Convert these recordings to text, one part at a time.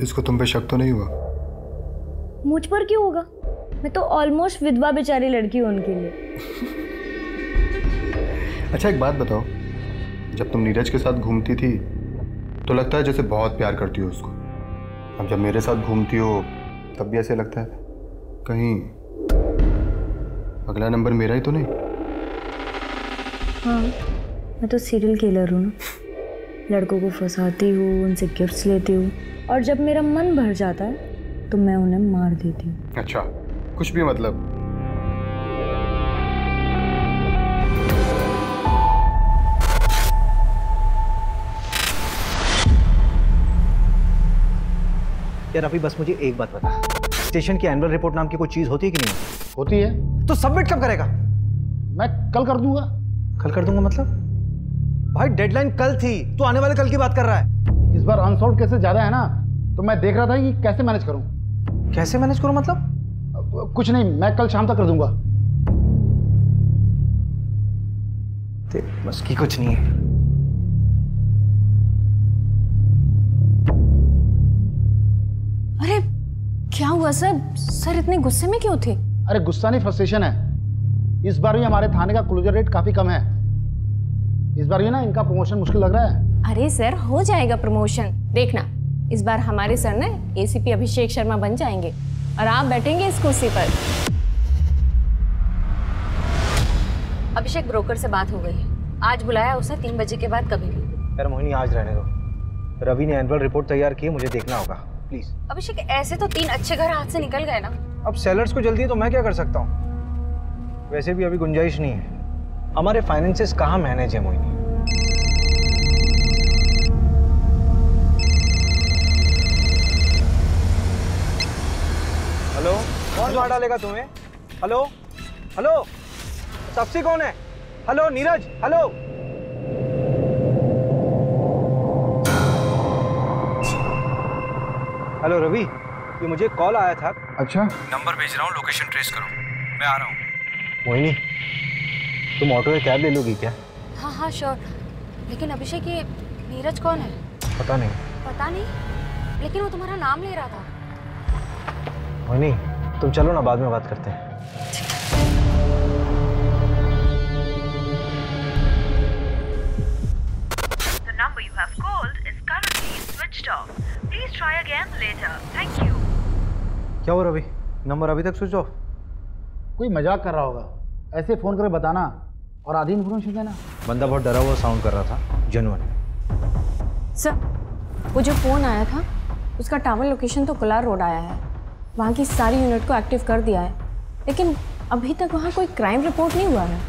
इसको तुम पे शक तो नहीं हुआ? मुझ पर क्यों होगा? मैं तो ऑलमोस्ट विधवा बेचारी लड़की हूँ उनके लिए। अच्छा एक बात बताओ, जब तुम नीरज के साथ घूमती थी तो लगता है जैसे बहुत प्यार करती हो उसको। अब जब मेरे साथ घूमती हो तब भी ऐसे लगता है कहीं अगला नंबर मेरा ही तो नहीं। हाँ, मैं तो सीरियल किलर हूँ ना। लड़कों को फंसाती हूँ, उनसे गिफ्ट्स लेती हूँ और जब मेरा मन भर जाता है तो मैं उन्हें मार देती हूँ। अच्छा, कुछ भी मतलब। यार अभी बस मुझे एक बात बता, स्टेशन की एनुअल रिपोर्ट नाम की कोई चीज होती है कि नहीं होती है। तो सबमिट कब करेगा? मैं कल कर दूंगा। कल कर दूंगा मतलब? भाई डेडलाइन कल थी, तू आने वाले कल की बात कर रहा है। इस बार अनसॉल्व केसेस ज्यादा है ना, तो मैं देख रहा था कि कैसे मैनेज करूं। कैसे मैनेज करूं मतलब? कुछ नहीं, मैं कल शाम तक कर दूंगा। बस की कुछ नहीं है। अरे क्या हुआ सर? सर इतने गुस्से में क्यों थे? अरे गुस्सा नहीं, फ्रस्ट्रेशन है। इस बार भी हमारे थाने का क्लोजर रेट काफी कम है। इस बार भी ना इनका प्रमोशन मुश्किल लग रहा है। अरे सर हो जाएगा प्रमोशन, देखना इस बार हमारे सर ना एसीपी अभिषेक शर्मा बन जाएंगे और आप बैठेंगे इस कुर्सी पर। अभिषेक ब्रोकर से बात हो गई है, आज बुलाया उसे 3 बजे के बाद कभी भी। यार मोहिनी आज रहने दो, रवि ने एनुअल रिपोर्ट तैयार की है, मुझे देखना होगा प्लीज। अभिषेक ऐसे तो 3 अच्छे घर हाथ से निकल गए ना। अब सेलर्स को जल्दी है तो मैं क्या कर सकता हूँ? वैसे भी अभी गुंजाइश नहीं है, हमारे फाइनेंसेस कहाँ मैनेज है मोहिनी। हेलो, कौन मार डालेगा तुम्हें? हेलो हेलो, सबसे कौन है? Hello Neeraj, hello. Hello Ravi, ये मुझे कॉल आया था। अच्छा, नंबर भेज रहा हूँ, लोकेशन ट्रेस करो, मैं आ रहा हूँ। मोहिनी तुम ऑटो या कैब ले लोगी क्या? हाँ हाँ श्योर, लेकिन अभिषेक ये नीरज कौन है? पता नहीं। पता नहीं, लेकिन वो तुम्हारा नाम ले रहा था। मोहिनी तुम चलो ना, बाद में बात करते हैं। The number you have called is currently switched off. Please try again later. Thank you. क्या हो रवि, नंबर अभी तक स्विच ऑफ? कोई मजाक कर रहा होगा। ऐसे फोन करके बताना और आधी इन्फॉर्मेशन देना। बंदा बहुत डरा हुआ साउंड कर रहा था, जेन्युइन। सर वो जो फोन आया था उसका टावर लोकेशन तो कोलार रोड आया है, वहाँ की सारी यूनिट को एक्टिव कर दिया है, लेकिन अभी तक वहाँ कोई क्राइम रिपोर्ट नहीं हुआ है।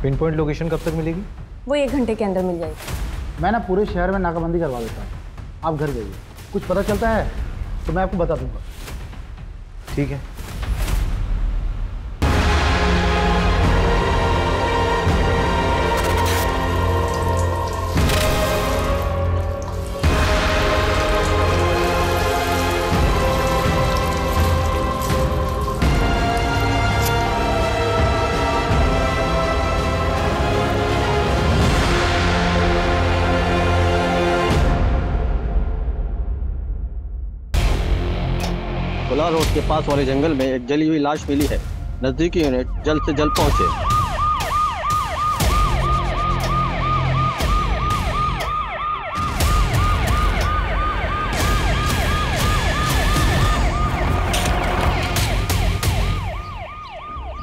पिन पॉइंट लोकेशन कब तक मिलेगी? वो 1 घंटे के अंदर मिल जाएगी। मैं ना पूरे शहर में नाकाबंदी करवा देता हूँ, आप घर जाइए। कुछ पता चलता है तो मैं आपको बता दूंगा। ठीक है। कोलार रोड के पास वाले जंगल में एक जली हुई लाश मिली है, नजदीकी यूनिट जल्द से जल्द पहुंचे।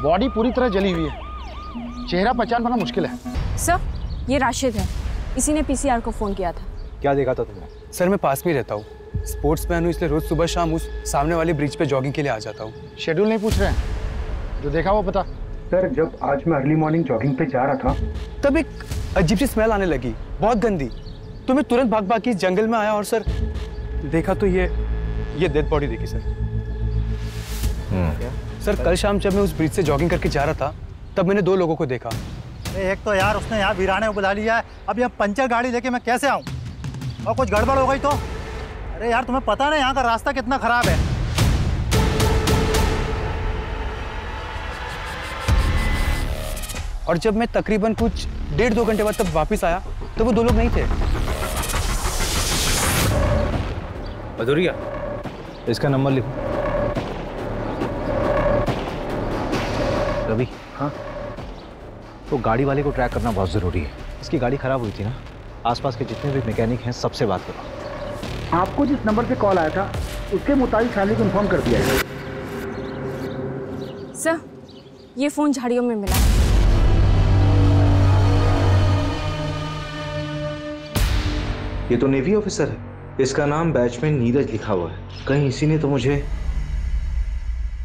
बॉडी पूरी तरह जली हुई है, चेहरा पहचान पाना मुश्किल है। सर ये राशिद है, इसी ने पीसीआर को फोन किया था। क्या देखा था तुमने? सर मैं पास में ही रहता हूँ, स्पोर्ट्स मैन हूँ, इसलिए रोज सुबह शाम उस सामने वाली ब्रिज पे जॉगिंग के लिए आ जाता हूँ। शेड्यूल नहीं पूछ रहे हैं, जो देखा वो पता। सर जब आज मैं अर्ली मॉर्निंग जॉगिंग पे जा रहा था तब एक अजीब सी स्मेल आने लगी, बहुत गंदी। तो मैं तुरंत भाग भाग के इस जंगल में आया और सर देखा तो ये डेड बॉडी देखी सर। सर कल शाम जब मैं उस ब्रिज से जॉगिंग करके जा रहा था तब मैंने 2 लोगों को देखा। एक तो यार उसने यहाँ वीराने को बुला लिया है, अब यहाँ पंचर गाड़ी लेके मैं कैसे आऊँ? और कुछ गड़बड़ हो गई तो? अरे यार तुम्हें पता ना यहाँ का रास्ता कितना खराब है। और जब मैं तकरीबन कुछ 1.5-2 घंटे बाद तब वापस आया तो वो 2 लोग नहीं थे। मधुरिया इसका नंबर लिखो। रवि। हाँ। तो गाड़ी वाले को ट्रैक करना बहुत ज़रूरी है। इसकी गाड़ी खराब हुई थी ना, आसपास के जितने भी मैकेनिक हैं सबसे बात करो। आपको जिस नंबर से कॉल आया था उसके मुताबिक फैमिली को इन्फॉर्म कर दिया है। सर, ये फ़ोन झाड़ियों में मिला। ये तो नेवी ऑफिसर है, इसका नाम बैच में नीरज लिखा हुआ है। कहीं इसी ने तो मुझे।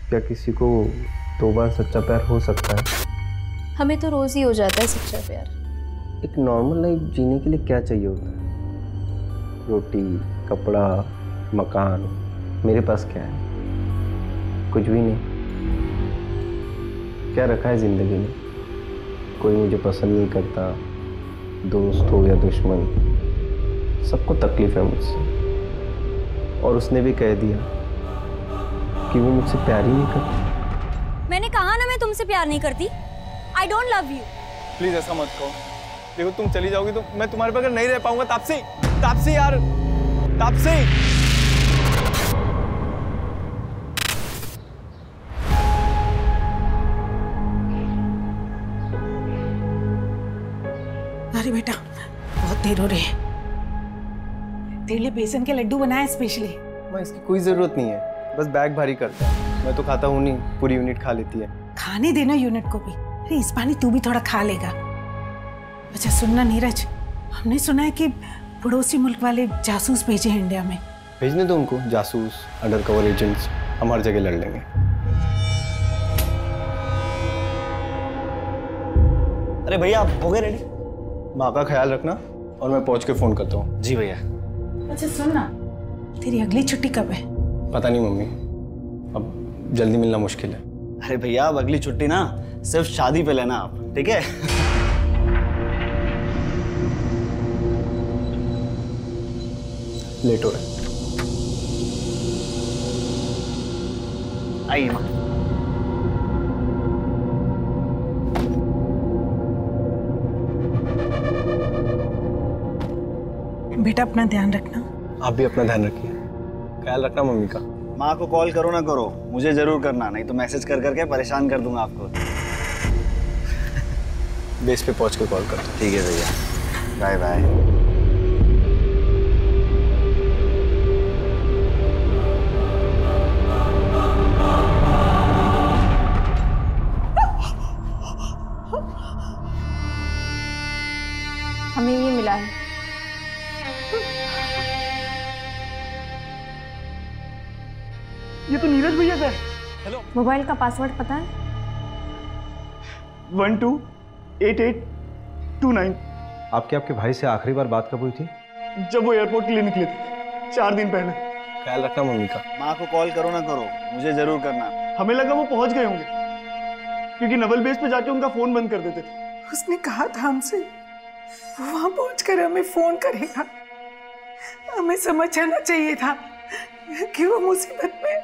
क्या किसी को 2 बार सच्चा प्यार हो सकता है? हमें तो रोज ही हो जाता है सच्चा प्यार। एक नॉर्मल लाइफ जीने के लिए क्या चाहिए होता है? रोटी, कपड़ा, मकान। मेरे पास क्या है? कुछ भी नहीं। क्या रखा है जिंदगी में? कोई मुझे पसंद नहीं करता, दोस्त हो या दुश्मन, सबको तकलीफ है मुझसे। और उसने भी कह दिया कि वो मुझसे प्यार ही नहीं करती। मैंने कहा ना मैं तुमसे प्यार नहीं करती। I don't love you. Please ऐसा मत कहो। देखो तुम चली जाओगी तो मैं तुम्हारे बगैर नहीं रह पाऊंगा। तापसी, तापसी यार, तापसी। अरे बेटा, बहुत देर हो रही है। तेरे लिए बेसन के लड्डू बनाए स्पेशली। मैं इसकी कोई जरूरत नहीं है, बस बैग भारी करता है। मैं तो खाता हूँ नहीं, पूरी यूनिट खा लेती है। खाने देना यूनिट को भी। अरे इस पानी तू भी थोड़ा खा लेगा। अच्छा सुनना नीरज, हमने सुना है कि पड़ोसी मुल्क वाले जासूस भेजे हैं इंडिया में। भेजने दो उनको, जासूस, अंडर कवर एजेंट्स, हम हर जगह लड़ लेंगे। अरे भैया आप हो गए रेडी? माँ का ख्याल रखना और मैं पहुंच के फोन करता हूँ। जी भैया। अच्छा सुनना, तेरी अगली छुट्टी कब है? पता नहीं मम्मी, अब जल्दी मिलना मुश्किल है। अरे भैया अब अगली छुट्टी ना सिर्फ शादी पे लेना आप, ठीक है? लेट हो रहा है। आइए माँ। बेटा अपना ध्यान रखना। आप भी अपना ध्यान रखिए, ख्याल रखना मम्मी का। माँ को कॉल करो ना करो, मुझे जरूर करना, नहीं तो मैसेज कर करके परेशान कर दूंगा आपको। बेस पे पहुंच के कॉल करता हूँ। ठीक है भैया, बाय बाय। हमें ये मिला है। ये तो नीरज भैया का है। हेलो। मोबाइल का पासवर्ड पता है? 128829। आपके भाई से आखिरी बार बात कब हुई थी? जब वो एयरपोर्ट के लिए निकले थे 4 दिन पहले। ख्याल रखना मम्मी का। माँ को कॉल करो ना करो, मुझे जरूर करना। हमें लगा वो पहुंच गए होंगे, क्योंकि नवल बेस पे जाके उनका फोन बंद कर देते थे। उसने कहा था हमसे वो वहां पहुंचकर हमें फोन करेगा। हमें समझ आना चाहिए था कि वो मुसीबत में।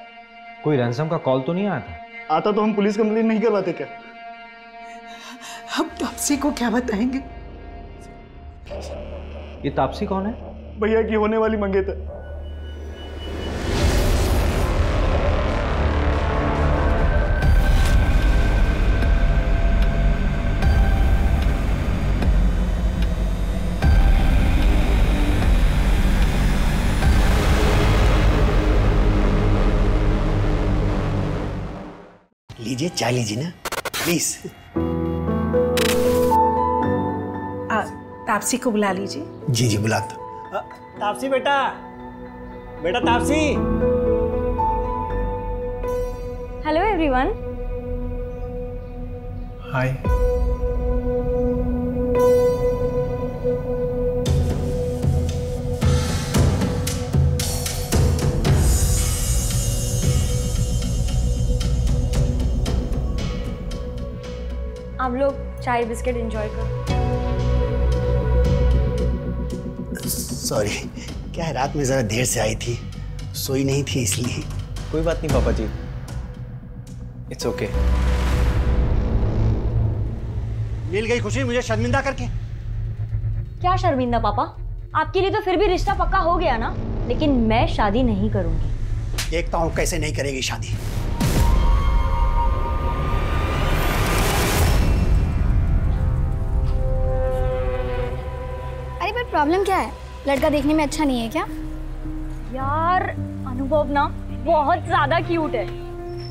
कोई रैंसम का कॉल तो नहीं आया था? आता तो हम पुलिस कंप्लेंट नहीं करवाते क्या? अब तापसी को क्या बताएंगे? ये तापसी कौन है? भैया की होने वाली मंगेतर। लीजिए चाय लीजिए ना प्लीज। तापसी को बुला लीजिए। जी जी बुलाता। तापसी बेटा, बेटा तापसी। Hello everyone. हाय। आप लोग चाय बिस्किट एंजॉय करो। सॉरी, क्या है रात में जरा देर से आई थी, सोई नहीं थी इसलिए। कोई बात नहीं पापा जी, इट्स ओके। मिल गई खुशी मुझे शर्मिंदा करके। क्या शर्मिंदा पापा? आपके लिए तो फिर भी रिश्ता पक्का हो गया ना, लेकिन मैं शादी नहीं करूंगी। देखता हूँ कैसे नहीं करेगी शादी। अरे पर प्रॉब्लम क्या है? लड़का देखने में अच्छा नहीं है क्या? यार अनुभव ना बहुत ज्यादा क्यूट है,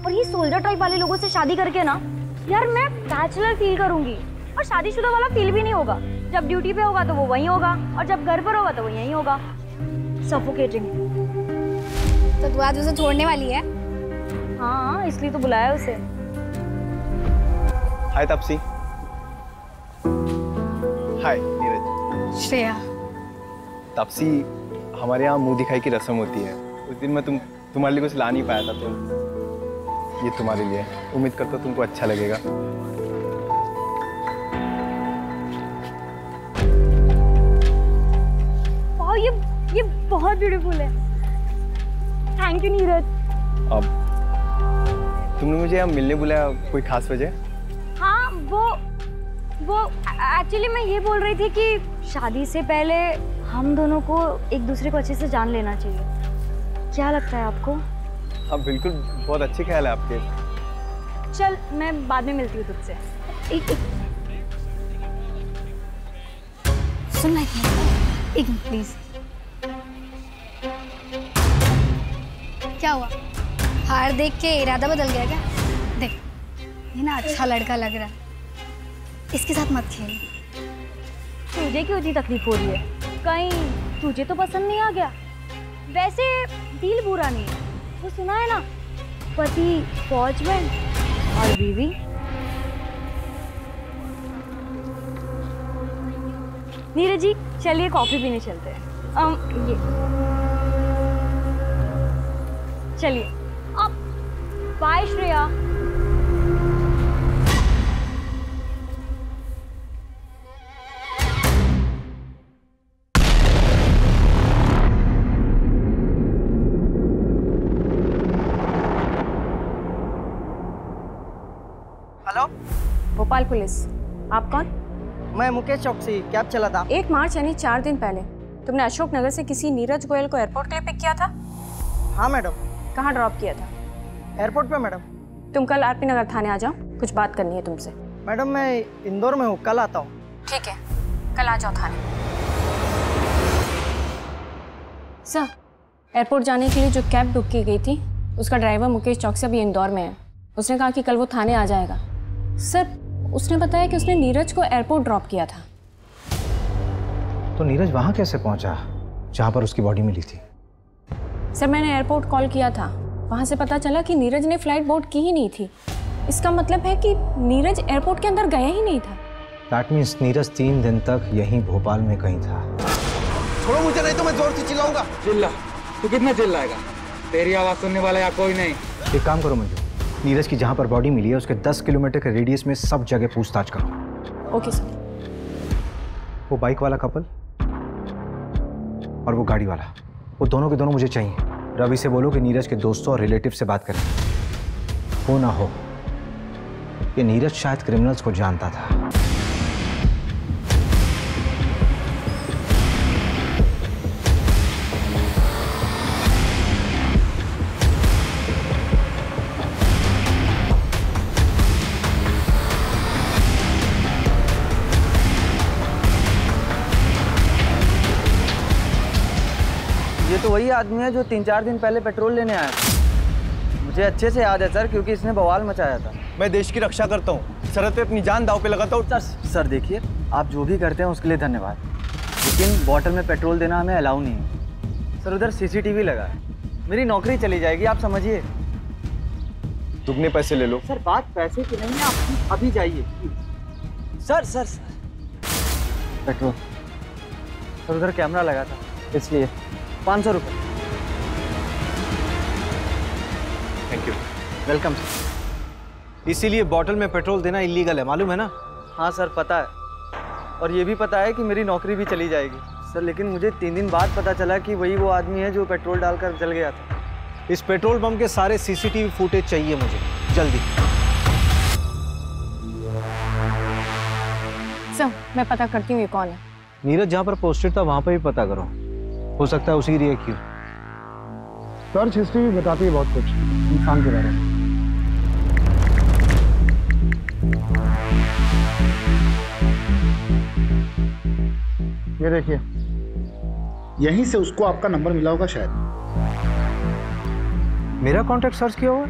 और ये सोल्जर टाइप वाले लोगों से शादी करके ना यार मैं बैचलर फील करूंगी, और शादीशुदा वाला फील भी नहीं होगा। जब ड्यूटी पे होगा तो वो वहीं होगा, और जब घर पर होगा तो वो यहीं होगा। सफोकेटिंग। तो तू आज उसे छोड़ने वाली है? हाँ, इसलिए तो बुलाया उसे। हाय तापसी। हाय नीरज। श्रेया। तापसी, हमारे यहाँ मुंह दिखाई की रस्म होती है। उस दिन मैं तुम्हारे लिए कुछ ला नहीं पाया था, तो ये तुम्हारे लिए। उम्मीद करता हूँ तुमको अच्छा लगेगा। ये बहुत ब्यूटीफुल है। Thank you Neeraj. अब तुमने मुझे यहाँ मिलने बुलाया, कोई खास वजह? हाँ, वो एक्चुअली मैं ये बोल रही थी कि शादी से पहले हम दोनों को एक दूसरे को अच्छे से जान लेना चाहिए। क्या लगता है आपको? हाँ बिल्कुल, बहुत अच्छे ख्याल है आपके। चल मैं बाद में मिलती हूँ तुझसे। सुनना एक मिनट प्लीज। क्या हुआ? हार देख के इरादा बदल गया क्या? देख, ये ना अच्छा लड़का लग रहा है, इसके साथ मत खेल। तुझे क्यों इतनी तकलीफ हो रही है? कहीं तुझे तो पसंद नहीं आ गया? वैसे दिल बुरा नहीं है, वो सुना है ना, पति फौज में और बीवी। नीरज जी चलिए कॉफी पीने चलते हैं। ये चलिए। अब bye Shreya. Hello, Bhopal police. आप कौन? मैं मुकेश चौकसी, कैब चला था। 1 मार्च यानी 4 दिन पहले तुमने अशोक नगर से किसी नीरज गोयल को एयरपोर्ट के लिए पिक किया था? हाँ मैडम। कहाँ ड्रॉप किया था? एयरपोर्ट पे मैडम। तुम कल आरपी नगर थाने आ जाओ, कुछ बात करनी है तुमसे। मैडम मैं इंदौर में हूँ, कल आता हूँ। ठीक है, कल आ जाओ थाने। सर, एयरपोर्ट जाने के लिए जो कैब बुक की गई थी उसका ड्राइवर मुकेश चौकसी अभी इंदौर में है। उसने कहा कि कल वो थाने आ जाएगा। सर, उसने बताया कि उसने नीरज को एयरपोर्ट ड्रॉप किया था। तो नीरज वहां कैसे पहुंचा जहां पर उसकी बॉडी मिली थी? सर, मैंने एयरपोर्ट कॉल किया था, वहां से पता चला कि नीरज ने फ्लाइट बोर्ड की ही नहीं थी। इसका मतलब है कि नीरज एयरपोर्ट के अंदर गया ही नहीं था। दैट मीन्स नीरज 3 दिन तक यहीं भोपाल में कहीं था। छोड़ो मुझे, नहीं तो मैं जोर से चिल्लाऊंगा। चिल्ला? तू कितना चिल्लाएगा? तेरी आवाज सुनने वाला या कोई नहीं। एक काम करो मंजू, नीरज की जहां पर बॉडी मिली है उसके 10 किलोमीटर के रेडियस में सब जगह पूछताछ करो। Okay sir. वो बाइक वाला कपल और वो गाड़ी वाला, वो दोनों के दोनों मुझे चाहिए। रवि से बोलो कि नीरज के दोस्तों और रिलेटिव से बात करें। हो ना हो कि नीरज शायद क्रिमिनल्स को जानता था। ये तो वही आदमी है जो 3-4 दिन पहले पेट्रोल लेने आया था। मुझे अच्छे से याद है सर, क्योंकि इसने बवाल मचाया था। मैं देश की रक्षा करता हूँ, सरहद पे अपनी जान दांव पे लगाता हूँ। सर देखिए, आप जो भी करते हैं उसके लिए धन्यवाद, लेकिन बॉटल में पेट्रोल देना हमें अलाउ नहीं है। सर उधर CCTV लगा है, मेरी नौकरी चली जाएगी, आप समझिए। दुगने पैसे ले लो। सर बात पैसे की नहीं है, आप अभी जाइए। Sir petrol. सर उधर कैमरा लगा था, इसलिए 500 रुपये। Thank you. Welcome sir. इसीलिए बॉटल में पेट्रोल देना इलीगल है, मालूम है ना? हाँ सर पता है, और ये भी पता है कि मेरी नौकरी भी चली जाएगी सर, लेकिन मुझे 3 दिन बाद पता चला कि वही वो आदमी है जो पेट्रोल डालकर जल गया था। इस पेट्रोल पंप के सारे CCTV फुटेज चाहिए मुझे, जल्दी। सर मैं पता करती हूँ ये कौन है। नीरज जहाँ पर पोस्टेड था वहाँ पर भी पता करो, हो सकता है उसी की रिएक्ट। सर्च हिस्ट्री भी बताती है बहुत कुछ इंसान के बारे में। ये देखिए, यहीं से उसको आपका नंबर मिला होगा शायद। मेरा कॉन्टैक्ट सर्च किया हुआ?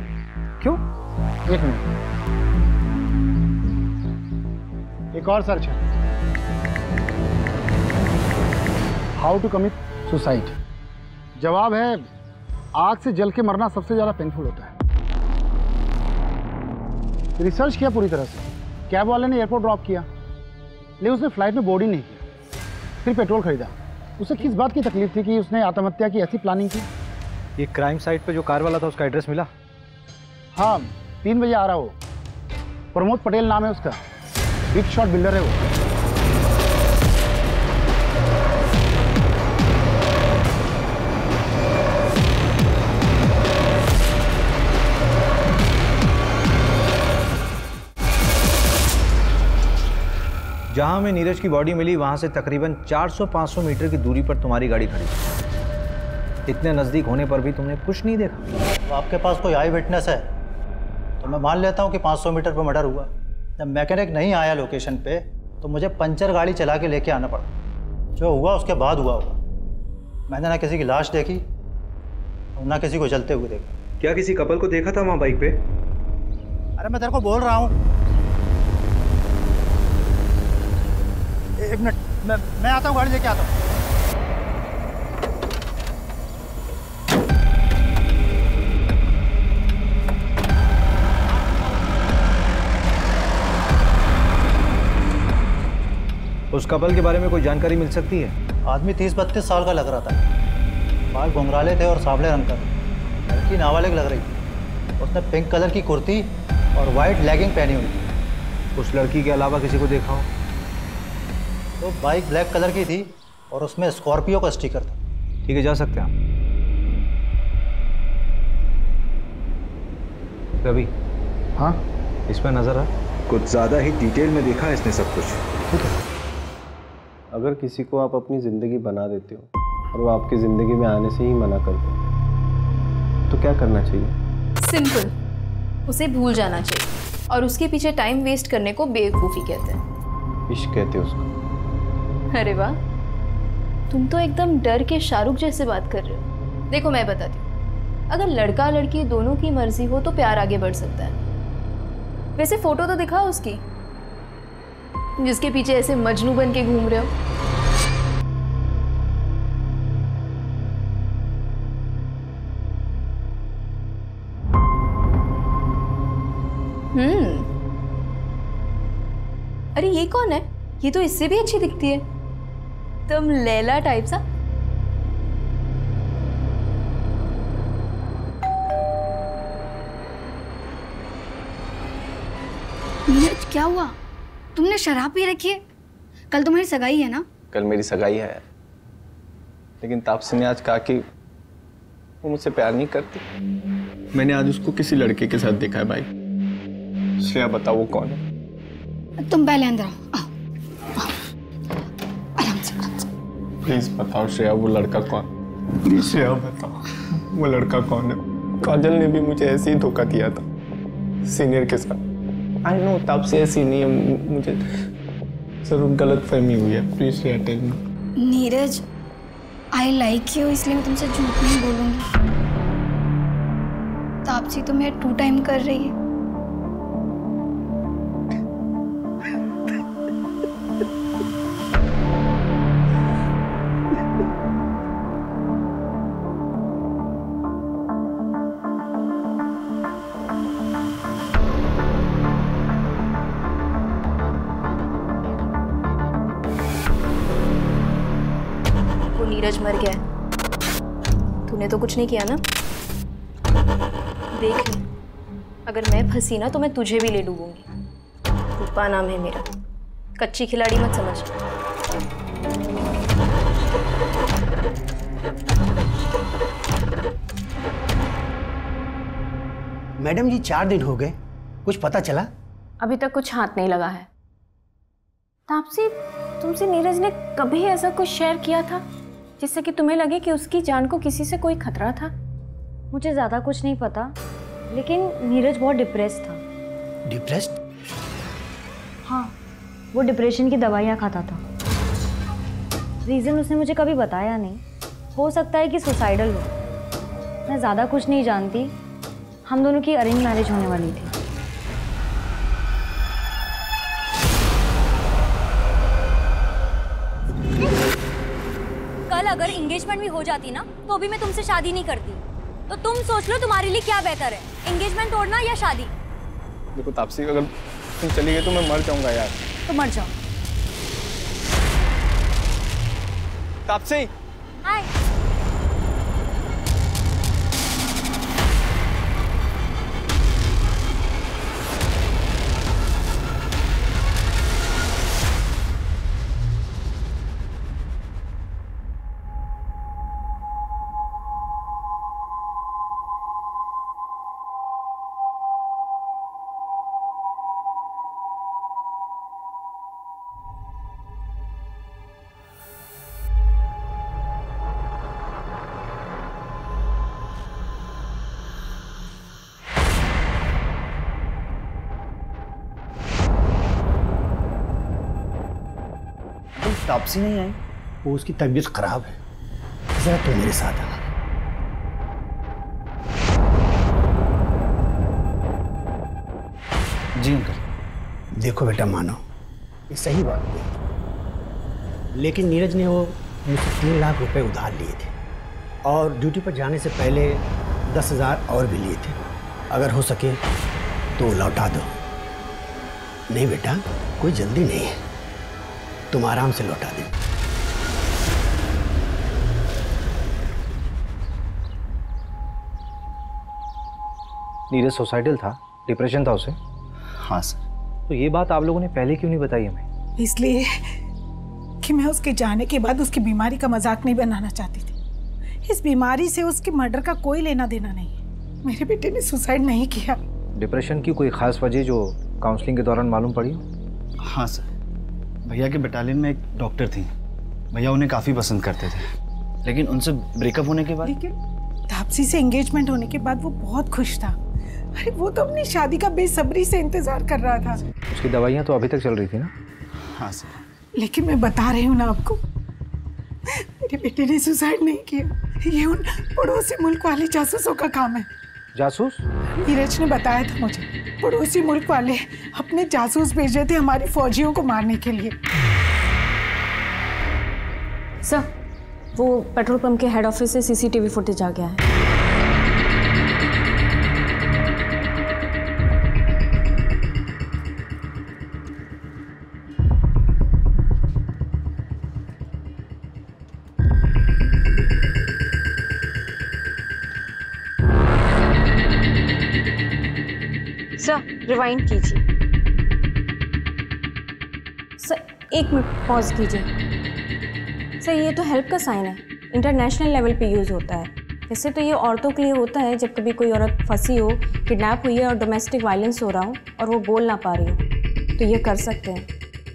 क्यों? एक मिनट, एक और सर्च है, हाउ टू कमिट सुसाइड। जवाब है, आग से जल के मरना सबसे ज्यादा पेनफुल होता है। रिसर्च किया पूरी तरह से, कैब वाले ने एयरपोर्ट ड्रॉप किया, लेकिन उसने फ्लाइट में बोर्ड ही नहीं किया, फिर पेट्रोल खरीदा। उसे किस बात की तकलीफ थी कि उसने आत्महत्या की ऐसी प्लानिंग की? ये क्राइम साइट पे जो कार वाला था उसका एड्रेस मिला? हाँ, 3 बजे आ रहा हो। प्रमोद पटेल नाम है उसका, बिग शॉट बिल्डर है वो। जहां हमें नीरज की बॉडी मिली वहां से तकरीबन 400-500 मीटर की दूरी पर तुम्हारी गाड़ी खड़ी थी। इतने नजदीक होने पर भी तुमने कुछ नहीं देखा। तो आपके पास कोई आई विटनेस है तो मैं मान लेता हूँ कि 500 मीटर पर मर्डर हुआ। जब मैकेनिक नहीं आया लोकेशन पे तो मुझे पंचर गाड़ी चला के लेके आना पड़ा। जो हुआ उसके बाद हुआ होगा। मैंने ना किसी की लाश देखी और ना किसी को जलते हुए देखा। क्या किसी कपल को देखा था वहाँ बाइक पे? अरे मैं तेरे को बोल रहा हूँ, एक मिनट, मैं आता हूँ, गाड़ी लेके आता हूँ। उस कपल के बारे में कोई जानकारी मिल सकती है? आदमी 30-32 साल का लग रहा था, बाल घुंघराले थे और सांवले रंग का। लड़की नाबालिग लग रही थी। उसने पिंक कलर की कुर्ती और वाइट लेगिंग पहनी हुई थी। उस लड़की के अलावा किसी को देखा हो? तो बाइक ब्लैक कलर की थी और उसमें स्कॉर्पियो का स्टिकर था। ठीक है, जा सकते हैं आप। रवि। हाँ, इसमें नजर आ कुछ ज़्यादा ही डिटेल में देखा इसने सब कुछ। ठीक है। अगर किसी को आप अपनी ज़िंदगी बना देते हो और वो आपकी ज़िंदगी में आने से ही मना करते हो तो क्या करना चाहिए? सिंपल, उसे भूल जाना चाहिए और उसके पीछे टाइम वेस्ट करने को बेवकूफ़ी कहते हैं। इश्क कहते हैं उसको। अरे वाह, तुम तो एकदम डर के शाहरुख जैसे बात कर रहे हो। देखो मैं बताती हूँ, अगर लड़का लड़की दोनों की मर्जी हो तो प्यार आगे बढ़ सकता है। वैसे फोटो तो दिखाओ उसकी, जिसके पीछे ऐसे मजनू बन के घूम रहे हो। अरे ये कौन है? ये तो इससे भी अच्छी दिखती है, तुम लैला टाइप सा। नीरज, क्या हुआ? तुमने शराब पी रखी है? कल तुम्हारी सगाई है ना? कल मेरी सगाई है, लेकिन तापसी ने आज कहा कि वो मुझसे प्यार नहीं करती। मैंने आज उसको किसी लड़के के साथ देखा है भाई। श्रेया, बताओ वो कौन है? तुम पहले अंदर आओ। आराम से। प्लीज बताओ श्रेया, वो लड़का कौन? प्लीज श्रेया बताओ, वो लड़का कौन है? काजल ने भी मुझे ऐसे ही धोखा दिया था, सीनियर के साथ। आई नो तब से ऐसी नहीं है, मुझे जरूर गलत फहमी हुई है। Please Shreya tell me. Neeraj, I like you, इसलिए मैं तुमसे झूठ नहीं बोलूंगी। तापसी तुम्हें 2 टाइम कर रही है। नीरज मर गया है, तूने तो कुछ नहीं किया ना? देख ले, अगर मैं फंसी ना तो मैं तुझे भी ले डूबूंगी। रूपा नाम है मेरा, कच्ची खिलाड़ी मत समझ। मैडम जी 4 दिन हो गए, कुछ पता चला? अभी तक कुछ हाथ नहीं लगा है। तापसी, तुमसे नीरज ने कभी ऐसा कुछ शेयर किया था जिससे कि तुम्हें लगे कि उसकी जान को किसी से कोई खतरा था? मुझे ज़्यादा कुछ नहीं पता, लेकिन नीरज बहुत डिप्रेस था। डिप्रेस्ड? हाँ, वो डिप्रेशन की दवाइयाँ खाता था। रीज़न उसने मुझे कभी बताया नहीं। हो सकता है कि सुसाइडल हो। मैं ज़्यादा कुछ नहीं जानती। हम दोनों की अरेंज मैरिज होने वाली थी। कल अगर एंगेजमेंट भी हो जाती ना, तो भी मैं तुमसे शादी नहीं करती। तो तुम सोच लो तुम्हारे लिए क्या बेहतर है, एंगेजमेंट तोड़ना या शादी? देखो तापसी, अगर तुम चली गई तो मैं मर जाऊंगा यार। तो मर जाओ। तापसी, हाय। तापसी नहीं आई? वो उसकी तबीयत खराब है, जरा तू मेरे साथ आ। जी अंकल। देखो बेटा, मानो ये सही बात नहीं, लेकिन नीरज ने वो मुझसे 3 लाख रुपए उधार लिए थे और ड्यूटी पर जाने से पहले 10,000 और भी लिए थे। अगर हो सके तो लौटा दो। नहीं बेटा, कोई जल्दी नहीं है, तुम आराम से लौटा दे। नीरज सुसाइडल था, डिप्रेशन था उसे? हाँ सर। तो ये बात आप लोगों ने पहले क्यों नहीं बताई हमें? इसलिए कि मैं उसके जाने के बाद उसकी बीमारी का मजाक नहीं बनाना चाहती थी। इस बीमारी से उसके मर्डर का कोई लेना देना नहीं है। मेरे बेटे ने सुसाइड नहीं किया। डिप्रेशन की कोई खास वजह जो काउंसलिंग के दौरान मालूम पड़ी? हाँ सर, भैया के बटालियन में एक डॉक्टर थी, भैया उन्हें काफ़ी पसंद करते थे, लेकिन उनसे ब्रेकअप होने के बाद। लेकिन तापसी से एंगेजमेंट होने के बाद वो बहुत खुश था। अरे वो तो अपनी शादी का बेसब्री से इंतजार कर रहा था। उसकी दवाइयाँ तो अभी तक चल रही थी ना? हाँ सर। लेकिन मैं बता रही हूँ ना आपको, मेरे बेटे ने सुसाइड नहीं किया। ये उन पड़ोसी मुल्क वाले जासूसों का काम है। जासूस? नीरज ने बताया था मुझे, पड़ोसी मुल्क वाले अपने जासूस भेजे थे हमारी फौजियों को मारने के लिए। सर, वो पेट्रोल पंप के हेड ऑफिस से सीसीटीवी फुटेज आ गया है। सर, रिवाइंड कीजिए। सर, 1 मिनट पॉज कीजिए। सर, ये तो हेल्प का साइन है, इंटरनेशनल लेवल पे यूज़ होता है। वैसे तो ये औरतों के लिए होता है जब कभी कोई औरत फंसी हो, किडनैप हुई है और डोमेस्टिक वायलेंस हो रहा हो और वो बोल ना पा रही हो, तो ये कर सकते हैं।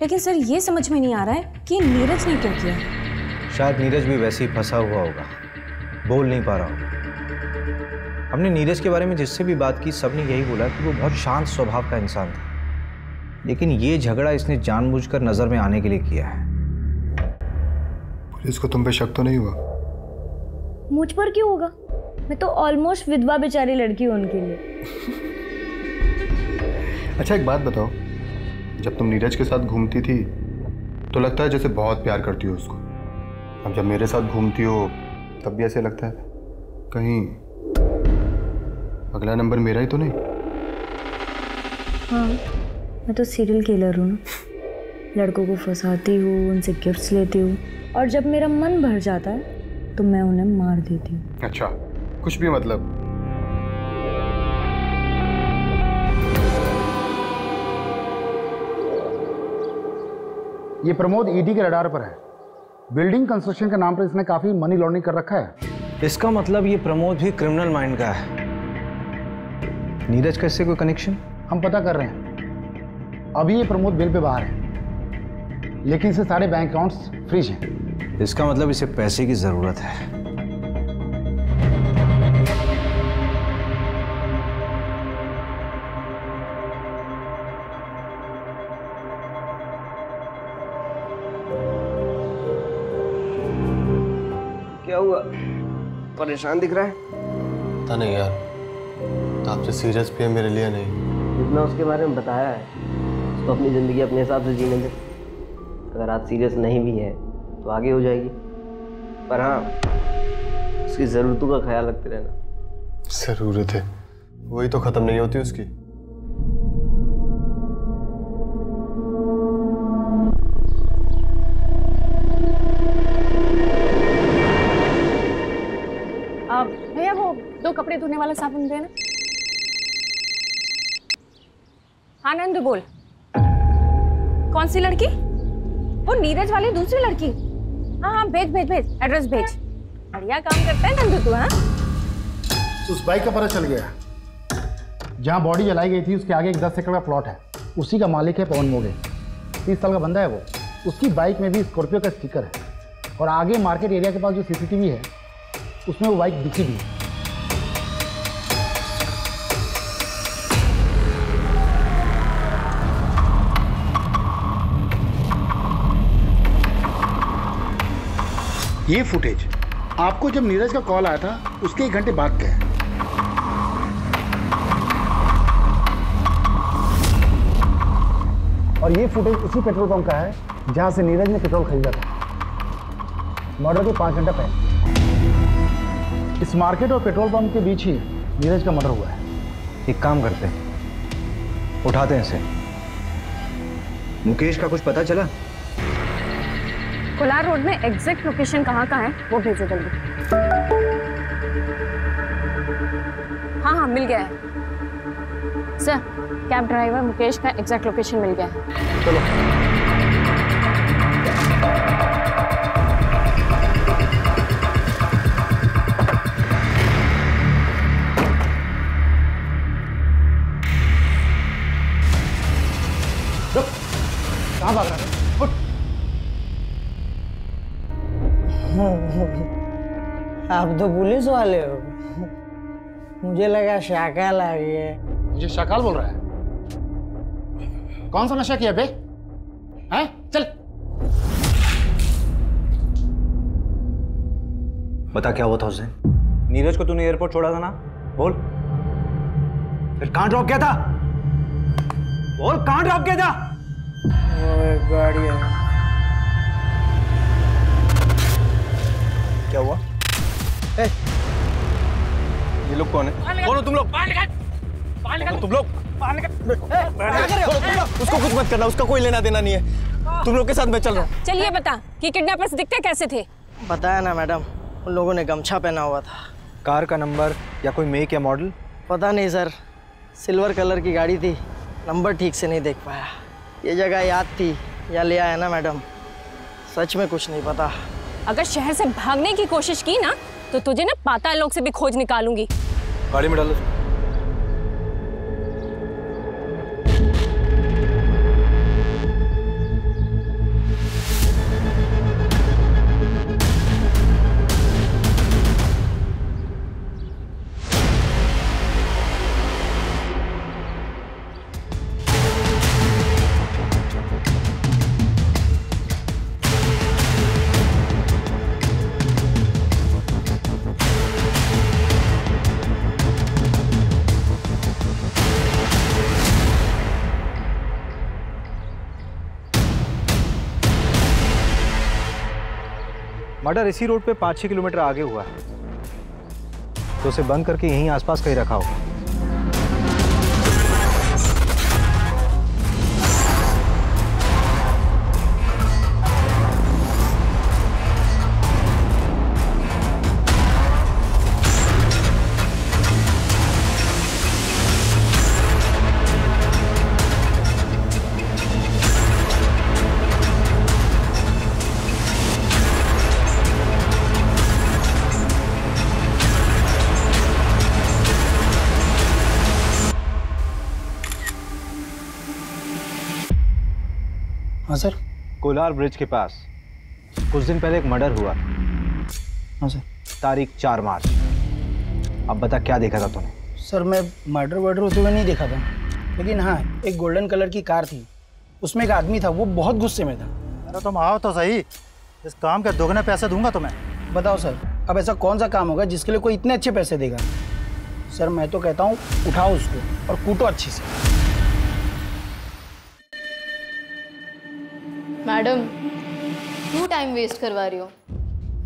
लेकिन सर, ये समझ में नहीं आ रहा है कि नीरज ने क्यों किया। शायद नीरज भी वैसे ही फंसा हुआ होगा, बोल नहीं पा रहा होगा। हमने नीरज के बारे में जिससे भी बात की, सबने यही बोला कि वो बहुत शांत स्वभाव का इंसान था, लेकिन ये झगड़ा इसने जानबूझकर नजर में आने के लिए किया है। पुलिस को तुम पे शक तो नहीं हुआ? मुझ पर क्यों होगा? मैं तो ऑलमोस्ट विधवा बेचारी लड़की हूँ उनके लिए। अच्छा एक बात बताओ, जब तुम नीरज के साथ घूमती थी तो लगता है जैसे बहुत प्यार करती हो उसको। अब जब मेरे साथ घूमती हो तब भी ऐसे लगता है कहीं अगला नंबर मेरा ही तो नहीं? हाँ, मैं तो सीरियल किलर हूँ ना। लड़कों को फंसाती हूँ, उनसे गिफ्ट्स लेती हूँ और जब मेरा मन भर जाता है तो मैं उन्हें मार देती हूँ। अच्छा, कुछ भी मतलब? ये प्रमोद ईडी के रडार पर है। बिल्डिंग कंस्ट्रक्शन के नाम पर इसने काफी मनी लॉन्ड्रिंग कर रखा है। इसका मतलब ये प्रमोद भी क्रिमिनल माइंड का है। नीरज का इससे कोई कनेक्शन? हम पता कर रहे हैं। अभी ये प्रमोद बेल पे बाहर है, लेकिन इसे सारे बैंक अकाउंट्स फ्रीज हैं। इसका मतलब इसे पैसे की जरूरत है। परेशान दिख रहा है। पता नहीं यार, आपसे सीरियस भी है मेरे लिए नहीं। जितना उसके बारे में बताया है उसको अपनी ज़िंदगी अपने हिसाब से जीने दे। अगर आज सीरियस नहीं भी है तो आगे हो जाएगी, पर हाँ उसकी ज़रूरतों का ख्याल रखते रहना। ज़रूरत है वही तो ख़त्म नहीं होती उसकी। भैया वो 2 कपड़े धोने वाला साबुन देना। हाँ नंदू बोल। कौन सी लड़की? वो नीरज वाली दूसरी लड़की। हाँ हाँ भेज भेज भेज, एड्रेस भेज। बढ़िया काम करता है नंदू तू। हाँ उस बाइक का पता चल गया। जहाँ बॉडी जलाई गई थी उसके आगे एक 10 एकड़ का प्लॉट है, उसी का मालिक है पवन मोगे। 30 साल का बंदा है वो। उसकी बाइक में भी स्कॉर्पियो का स्टिकर है और आगे मार्केट एरिया के पास जो CCTV है उसमें वो बाइक दिखी भी है। ये फुटेज आपको जब नीरज का कॉल आया था उसके 1 घंटे बाद का है। और ये फुटेज उसी पेट्रोल पंप का है जहां से नीरज ने पेट्रोल खरीदा था मर्डर के 5 घंटे पहले। इस मार्केट और पेट्रोल पंप के बीच ही नीरज का मर्डर हुआ है। एक काम करते हैं, उठाते हैं इसे। मुकेश का कुछ पता चला? कोलार रोड में एग्जैक्ट लोकेशन कहाँ का है वो भेजो जल्दी। हाँ हाँ मिल गया है सर। कैब ड्राइवर मुकेश का एग्जैक्ट लोकेशन मिल गया है। चलो कहाँ भाग रहा है? आप तो पुलिस वाले हो। मुझे लगा शाकाल आ गया। मुझे शाकाल बोल रहा है? कौन सा नशा किया बे? हैं? चल। बता क्या हुआ था उस दिन? नीरज को तूने एयरपोर्ट छोड़ा था ना? बोल। फिर कहाँ ड्रॉप किया था? बोल कहाँ ड्रॉप किया था? गाड़ी है। क्या हुआ? ये लोग कौन है? कौन हो तुम लोग? तुम लोग उसको कुछ मत करना, उसका कोई लेना देना नहीं है। तुम लोग के साथ मैं चल रहा हूँ। चलिए बता कि किडनैपर्स दिखते कैसे थे? बताया ना मैडम, उन लोगों ने गमछा पहना हुआ था। कार का नंबर या कोई मेक या मॉडल? पता नहीं सर, सिल्वर कलर की गाड़ी थी, नंबर ठीक से नहीं देख पाया। ये जगह याद थी या ले आया ना मैडम, सच में कुछ नहीं पता। अगर शहर से भागने की कोशिश की ना तो तुझे ना पाताल लोक से भी खोज निकालूंगी। गाड़ी में डालो। मर्डर इसी रोड पे 5-6 किलोमीटर आगे हुआ है, तो उसे बंद करके यहीं आसपास कहीं रखा होगा। हाँ सर। कोलार ब्रिज के पास कुछ दिन पहले एक मर्डर हुआ। हाँ सर। तारीख 4 मार्च। अब बता क्या देखा था तूने? सर मैं मर्डर वर्डर होते हुए नहीं देखा था, लेकिन हाँ एक गोल्डन कलर की कार थी, उसमें एक आदमी था, वो बहुत गुस्से में था। अरे तुम आओ तो सही, इस काम के दोगुने पैसे दूंगा तुम्हें। बताओ सर। अब ऐसा कौन सा काम होगा जिसके लिए कोई इतने अच्छे पैसे देगा? सर मैं तो कहता हूँ उठाओ उसको और कूटो अच्छे से। मैडम क्यों टाइम वेस्ट करवा रही हो?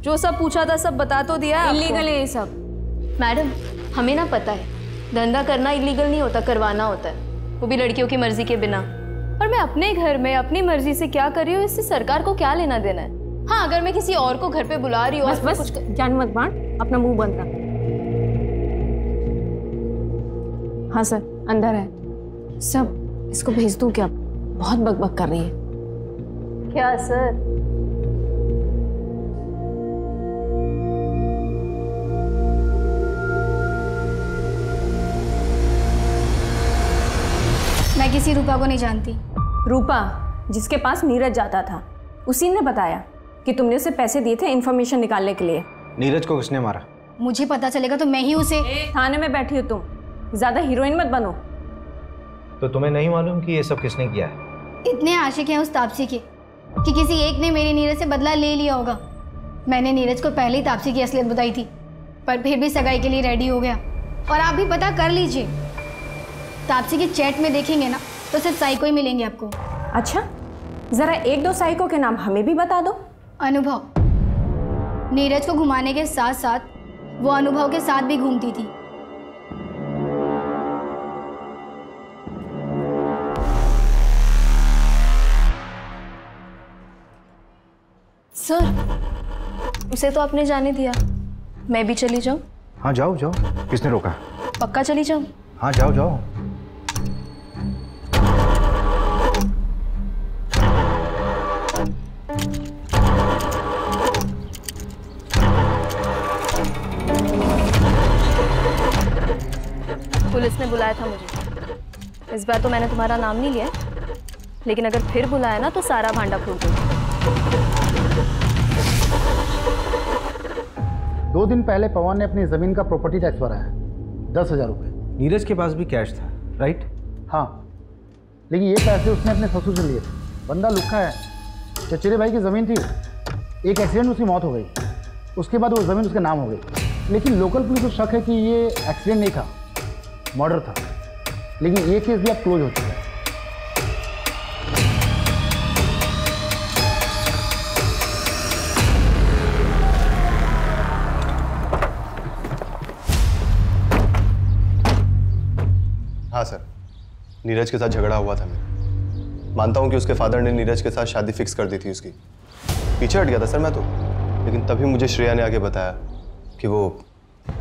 जो सब पूछा था सब बता तो दिया है। इलीगल है ये सब। मैडम हमें ना पता है धंधा करना इलीगल नहीं होता, करवाना होता है, वो भी लड़कियों की मर्जी के बिना। और मैं अपने घर में अपनी मर्जी से क्या कर रही हूँ इससे सरकार को क्या लेना देना है? हाँ अगर मैं किसी और को घर पे बुला रही हूँ बस कुछ जान मत बांट, अपना मुंह बंद रख। हाँ सर अंदर है सब, इसको भेज दूं क्या? बहुत बकबक कर रही है। क्या सर? मैं किसी रूपा को नहीं जानती। रूपा जिसके पास नीरज जाता था, उसी ने बताया कि तुमने उसे पैसे दिए थे इन्फॉर्मेशन निकालने के लिए। नीरज को किसने मारा? मुझे पता चलेगा तो मैं ही उसे। थाने में बैठी हो तुम, ज्यादा हीरोइन मत बनो। तो तुम्हें नहीं मालूम कि ये सब किसने किया है? इतने आशिक हैं उस तापसी के कि किसी एक ने मेरे नीरज से बदला ले लिया होगा। मैंने नीरज को पहले ही तापसी की असलियत बताई थी, पर फिर भी सगाई के लिए रेडी हो गया। और आप भी पता कर लीजिए, तापसी की चैट में देखेंगे ना तो सिर्फ साइको ही मिलेंगे आपको। अच्छा जरा एक दो साइको के नाम हमें भी बता दो। अनुभव, नीरज को घुमाने के साथ साथ वो अनुभव के साथ भी घूमती थी। सर उसे तो आपने जाने दिया, मैं भी चली जाऊं? हाँ जाओ जाओ, किसने रोका? पक्का चली जाऊं? हाँ जाओ जाओ। पुलिस ने बुलाया था मुझे। इस बार तो मैंने तुम्हारा नाम नहीं लिया, लेकिन अगर फिर बुलाया ना तो सारा भांडा फोड़ दूंगी। 2 दिन पहले पवन ने अपनी जमीन का प्रॉपर्टी टैक्स भरा है, 10,000 रुपये। नीरज के पास भी कैश था, राइट? हाँ, लेकिन ये पैसे उसने अपने ससुर से लिए थे। बंदा लुक्खा है। चचेरे भाई की ज़मीन थी, एक एक्सीडेंट में उसकी मौत हो गई, उसके बाद वो ज़मीन उसके नाम हो गई। लेकिन लोकल पुलिस को शक है कि ये एक्सीडेंट नहीं था, मर्डर था। लेकिन ये केस भी अब क्लोज हो चुका है। हाँ सर, नीरज के साथ झगड़ा हुआ था मेरा। मानता हूँ कि उसके फादर ने नीरज के साथ शादी फिक्स कर दी थी उसकी। पीछे हट गया था सर मैं तो, लेकिन तभी मुझे श्रेया ने आके बताया कि वो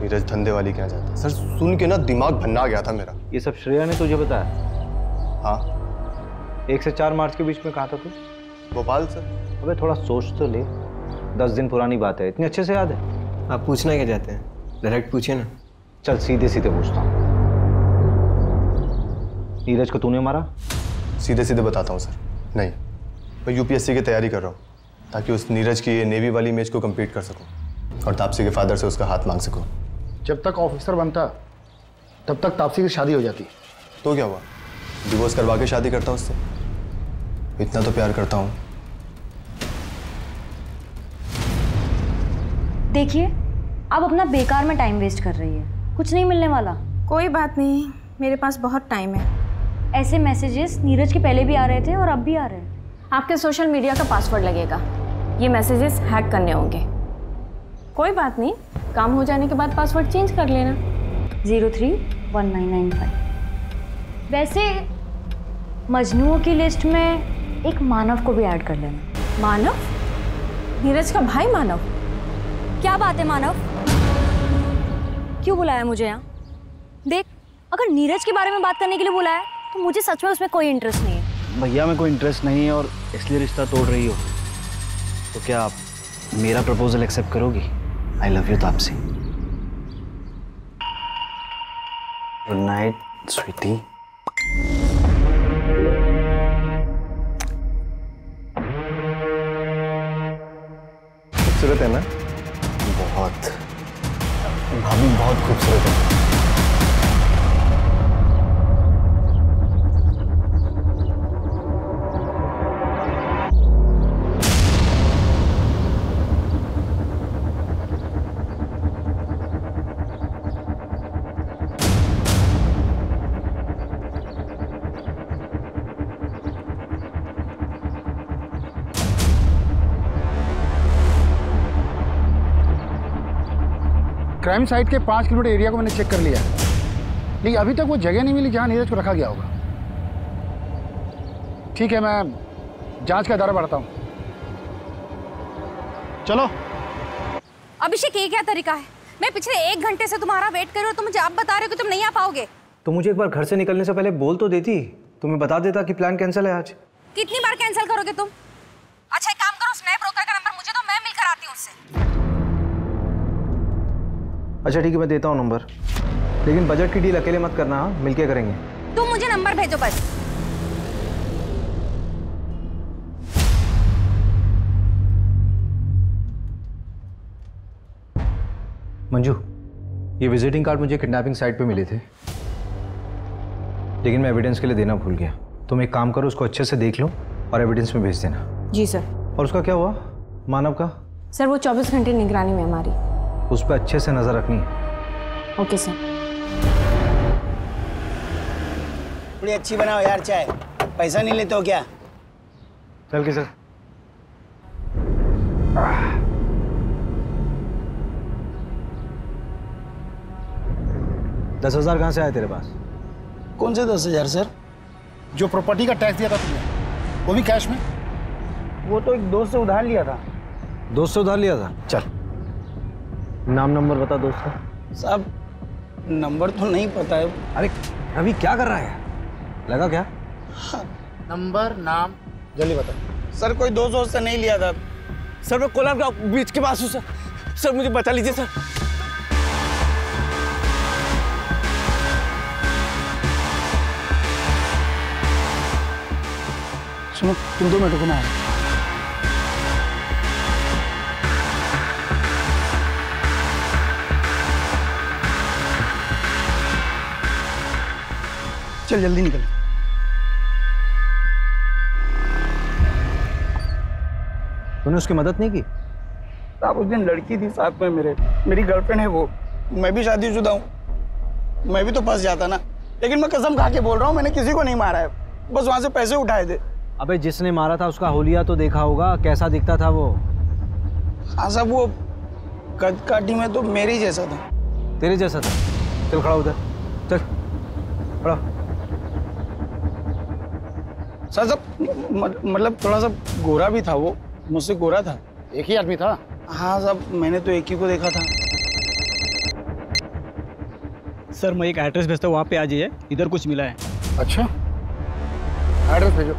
नीरज धंधे वाली के यहाँ जाता है। सर सुन के ना दिमाग भन्ना गया था मेरा। ये सब श्रेया ने तुझे बताया? हाँ। 1 से 4 मार्च के बीच में कहाँ था तू? भोपाल सर। अबे थोड़ा सोच तो ले, 10 दिन पुरानी बात है, इतनी अच्छे से याद है? आप पूछना क्या चाहते हैं? डायरेक्ट पूछिए ना। चल सीधे सीधे पूछता हूँ, नीरज को तूने मारा? सीधे सीधे बताता हूँ सर, नहीं। मैं यूपीएससी की तैयारी कर रहा हूँ ताकि उस नीरज की ये नेवी वाली इमेज को कंप्लीट कर सकूँ और तापसी के फादर से उसका हाथ मांग सकूँ। जब तक ऑफिसर बनता तब तक तापसी की शादी हो जाती। तो क्या हुआ, डिवोर्स करवा के शादी करता उससे? इतना तो प्यार करता हूँ। देखिए आप अपना बेकार में टाइम वेस्ट कर रही है, कुछ नहीं मिलने वाला। कोई बात नहीं, मेरे पास बहुत टाइम है। ऐसे मैसेजेस नीरज के पहले भी आ रहे थे और अब भी आ रहे हैं। आपके सोशल मीडिया का पासवर्ड लगेगा, ये मैसेजेस हैक करने होंगे। कोई बात नहीं, काम हो जाने के बाद पासवर्ड चेंज कर लेना। 031995। वैसे मजनुओं की लिस्ट में एक मानव को भी ऐड कर लेना। मानव? नीरज का भाई मानव? क्या बात है मानव, क्यों बुलाया मुझे यहाँ? देख, अगर नीरज के बारे में बात करने के लिए बुलाया तो मुझे सच में उसमें कोई इंटरेस्ट नहीं है। भैया में कोई इंटरेस्ट नहीं है और इसलिए रिश्ता तोड़ रही हो, तो क्या आप मेरा प्रपोजल एक्सेप्ट करोगी? I love you Taapsee. Good night sweetie. खूबसूरत है ना? बहुत। भाभी बहुत खूबसूरत है। क्राइम साइट के 5 किलोमीटर एरिया को मैंने चेक कर लिया है, लेकिन अभी तक वो जगह नहीं मिली जहाँ नीरज को रखा गया होगा। ठीक है, मैं जांच का दायरा बढ़ाता हूँ। चलो। अभिषेक, ये क्या तरीका है? मैं पिछले 1 घंटे से तुम्हारा वेट कर रही हूँ, तुम मुझे अब बता रहे हो कि तुम नहीं आ पाओगे। तो मुझे एक बार घर से निकलने से पहले बोल तो देती, तुम्हें बता देता कि प्लान कैंसिल है आज। कितनी बार कैंसिल करोगे तुम? अच्छा एक काम करो, स्नैप ब्रोकर का नंबर मुझे दो, मैं मिलकर आती हूँ उससे। अच्छा ठीक है, मैं देता हूँ नंबर, लेकिन बजट की डील अकेले मत करना, मिलके करेंगे। तुम मुझे नंबर भेजो बस। मंजू, ये विजिटिंग कार्ड मुझे किडनैपिंग साइट पे मिले थे, लेकिन मैं एविडेंस के लिए देना भूल गया। तुम एक काम करो, उसको अच्छे से देख लो और एविडेंस में भेज देना। जी सर। और उसका क्या हुआ, मानव का? सर वो 24 घंटे निगरानी में हमारी। उस पर अच्छे से नजर रखनी है। Okay sir. थोड़ी अच्छी बनाओ यार चाय, पैसा नहीं लेते हो क्या? चल के सर। 10,000 कहाँ से आए तेरे पास? कौन से 10,000 सर? जो प्रॉपर्टी का टैक्स दिया था तुमने, वो भी कैश में? वो तो एक दोस्त से उधार लिया था। दोस्त से उधार लिया था? चल नाम नंबर बता दोस्त का। साहब नंबर तो नहीं पता है। अरे अभी क्या कर रहा है, लगा क्या? नंबर नाम जल्दी बता। सर कोई दोस्त से नहीं लिया था सर, मैं कोलार गाँव बीच के पास हूँ सर। सर मुझे बचा लीजिए सर। सुनो, तुम 2 मिनट रुकना है। चल जल्दी निकल। तूने उसकी मदद नहीं की? साहब उस दिन लड़की थी साथ में मेरी गर्लफ्रेंड है वो। मैं भी शादीशुदा हूँ, मैं भी तो फंस जाता ना। लेकिन मैं कसम खा के बोल रहा हूँ, मैंने किसी को नहीं मारा है, बस वहां से पैसे उठाए थे। अबे जिसने मारा था उसका होलिया तो देखा होगा, कैसा दिखता था वो? हाँ साहब, वो कद काठी में तो मेरे जैसा था। तेरे जैसा था? चल खड़ा उधर, चल खड़ा। सर सब मतलब थोड़ा सा गोरा भी था वो, मुझसे गोरा था। एक ही आदमी था? हाँ साहब, मैंने तो एक ही को देखा था। सर मैं एक एड्रेस भेजता हूँ, वहाँ पे आ जाइए, इधर कुछ मिला है। अच्छा एड्रेस भेजो।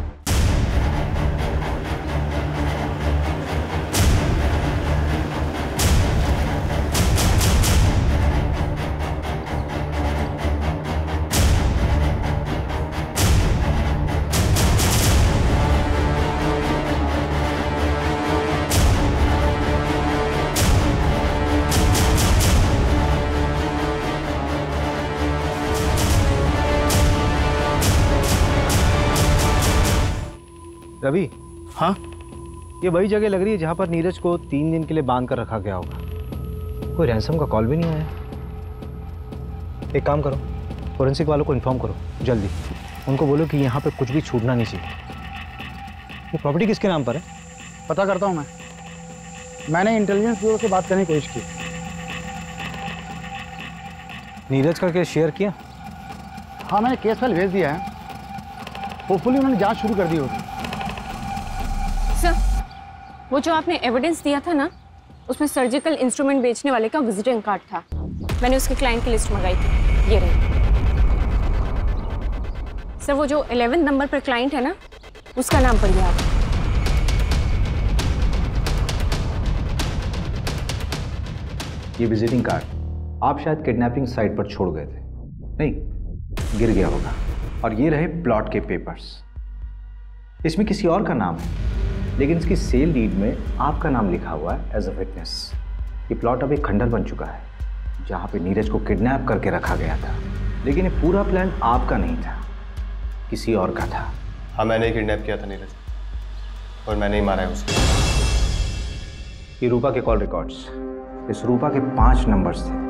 रवि, हाँ ये वही जगह लग रही है जहाँ पर नीरज को 3 दिन के लिए बांध कर रखा गया होगा। कोई रैंसम का कॉल भी नहीं आया। एक काम करो, फोरेंसिक वालों को इन्फॉर्म करो जल्दी, उनको बोलो कि यहाँ पे कुछ भी छूटना नहीं चाहिए। ये प्रॉपर्टी किसके नाम पर है? पता करता हूँ मैंने इंटेलिजेंस ब्यूरो से बात करने की कोशिश की। नीरज का केस शेयर किया? हाँ मैंने केस फाइल भेज दिया है, होपफुली उन्होंने जांच शुरू कर दी होगी। सर वो जो आपने एविडेंस दिया था ना, उसमें सर्जिकल इंस्ट्रूमेंट बेचने वाले का विजिटिंग कार्ड था। मैंने उसके क्लाइंट की लिस्ट मंगाई थी, ये रही। सर वो जो 11 नंबर पर क्लाइंट है ना, उसका नाम पढ़िए आप। ये विजिटिंग कार्ड आप शायद किडनैपिंग साइट पर छोड़ गए थे, नहीं गिर गया होगा। और ये रहे प्लॉट के पेपर्स। इसमें किसी और का नाम है, लेकिन इसकी सेल डीड में आपका नाम लिखा हुआ है एज अ विटनेस। ये प्लॉट अब एक खंडर बन चुका है जहाँ पे नीरज को किडनैप करके रखा गया था, लेकिन ये पूरा प्लान आपका नहीं था, किसी और का था। हाँ मैंने ही किडनैप किया था नीरज, और मैंने ही मारा है उसको। ये रूपा के कॉल रिकॉर्ड्स, इस रूपा के 5 नंबर्स थे,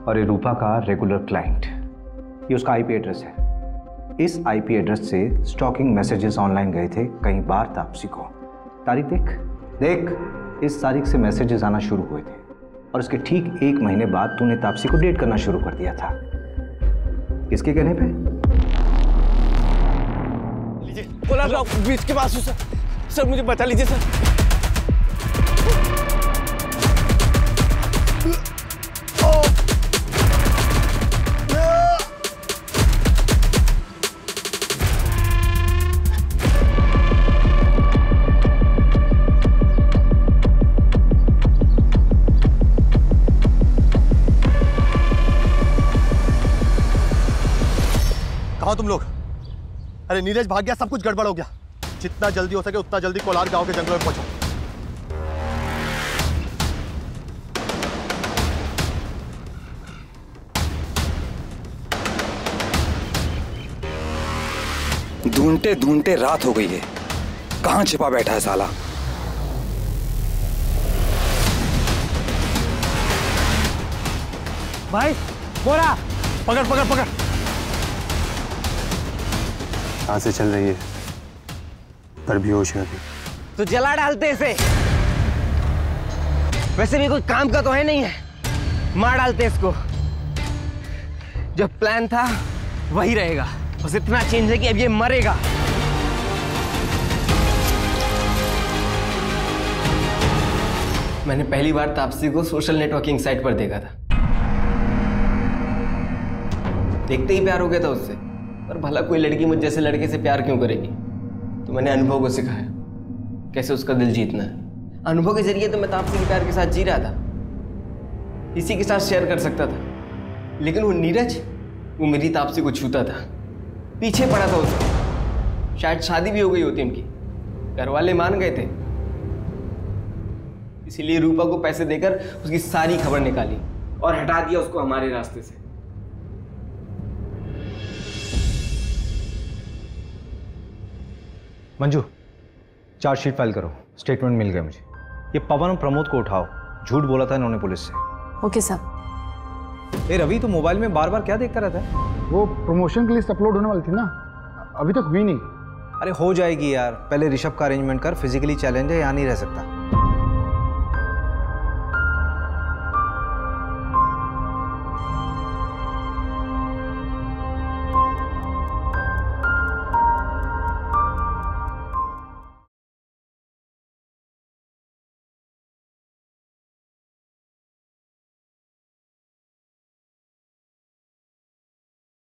और ये रूपा का रेगुलर क्लाइंट। ये उसका आईपी एड्रेस है। इस आईपी एड्रेस से स्टॉकिंग मैसेजेस ऑनलाइन गए थे कई बार तापसी को। तारीख देख देख, इस तारीख से मैसेजेस आना शुरू हुए थे और उसके ठीक 1 महीने बाद तूने तापसी को डेट करना शुरू कर दिया था। किसके कहने पे? लीजिए बोला बीच के पास हूँ सर, मुझे बचा लीजिए सर। कहाँ तुम लोग? अरे नीरज भाग गया, सब कुछ गड़बड़ हो गया। जितना जल्दी हो सके उतना जल्दी कोलार गांव के जंगलों में पहुंचो। ढूंढते ढूंढते रात हो गई है, कहाँ छिपा बैठा है साला? भाई बोला पकड़ पकड़ पकड़। कहाँ से चल रही है? पर भी होश है अभी। तो जला डालते इसे। वैसे भी कोई काम का तो है नहीं है, मार डालते इसको। जो प्लान था वही रहेगा, बस इतना चेंज है कि अब ये मरेगा। मैंने पहली बार तापसी को सोशल नेटवर्किंग साइट पर देखा था। देखते ही प्यार हो गया था उससे। पर भला कोई लड़की मुझ जैसे लड़के से प्यार क्यों करेगी? तो मैंने अनुभव को सिखाया कैसे उसका दिल जीतना है। अनुभव के जरिए तो मैं तापसी के प्यार के साथ जी रहा था, इसी के साथ शेयर कर सकता था। लेकिन वो नीरज, वो मेरी तापसी को छूता था, पीछे पड़ा था उसका। शायद शादी भी हो गई होती उनकी, घर वाले मान गए थे। इसीलिए रूपा को पैसे देकर उसकी सारी खबर निकाली और हटा दिया उसको हमारे रास्ते से। मंजू, चार्जशीट फाइल करो। स्टेटमेंट मिल गया मुझे। ये पवन और प्रमोद को उठाओ, झूठ बोला था इन्होंने पुलिस से। ओके साहब। ए रवि, तो मोबाइल में बार बार क्या देखता रहता है? वो प्रमोशन की लिस्ट अपलोड होने वाली थी ना, अभी तक हुई नहीं। अरे हो जाएगी यार, पहले ऋषभ का अरेंजमेंट कर। फिजिकली चैलेंज है, यहाँ नहीं रह सकता।